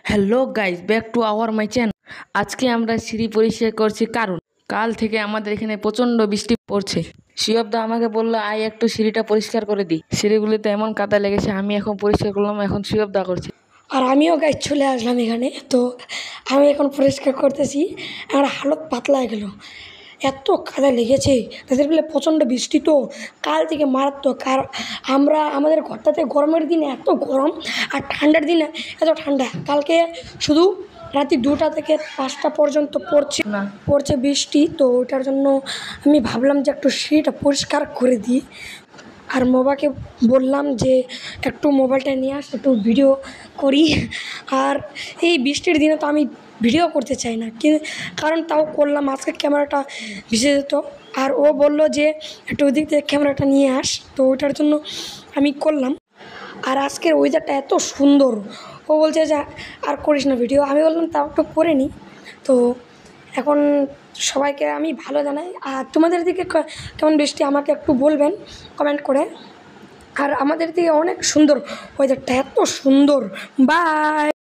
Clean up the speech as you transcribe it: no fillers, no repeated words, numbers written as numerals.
Hello guys, back to our my channel. আজকে আমরা সিঁড়ি পরিষ্কার করছি, কারণ কাল থেকে আমাদের এখানে প্রচন্ড বৃষ্টি পড়ছে। শিবদা আমাকে বললো আয় একটু সিঁড়িটা পরিষ্কার করে দিই। সিঁড়িগুলিতে এমন কাদা লেগেছে, আমি এখন পরিষ্কার করলাম, এখন শিবদা করছে। আর আমিও গাইজ চলে আসলাম এখানে। তো আমি এখন পরিষ্কার করতেছি, আর হালত পাতলা হয়ে গেল, এত কাদা লেগেছে। তাদের বলে প্রচণ্ড বৃষ্টি, তো কাল থেকে মারাত্মক। আর আমাদের ঘরটাতে গরমের দিনে এত গরম, আর ঠান্ডার দিনে এত ঠান্ডা। কালকে শুধু রাত্রি 2টা থেকে 5টা পর্যন্ত পড়ছে বৃষ্টি। তো ওটার জন্য আমি ভাবলাম যে একটু সিঁড়িটা পরিষ্কার করে দিই। আর মোবাকে বললাম যে একটু মোবাইলটা নিয়ে আস, একটু ভিডিও করি। আর এই বৃষ্টির দিনে তো আমি ভিডিও করতে চাই না, কারণ তাও করলাম। আজকে ক্যামেরাটা ভিজে যেত, আর ও বললো যে একটু ওদিক থেকে ক্যামেরাটা নিয়ে আস, তো ওটার জন্য আমি করলাম। আর আজকের ওয়েদারটা এত সুন্দর, ও বলছে যে আর করিস না ভিডিও। আমি বললাম তাও একটু করে নিই। তো এখন সবাইকে আমি ভালো জানাই। আর তোমাদের দিকে কেমন বৃষ্টি আমাকে একটু বলবেন কমেন্ট করে। আর আমাদের দিকে অনেক সুন্দর ওয়েদারটা, এত সুন্দর। বাই।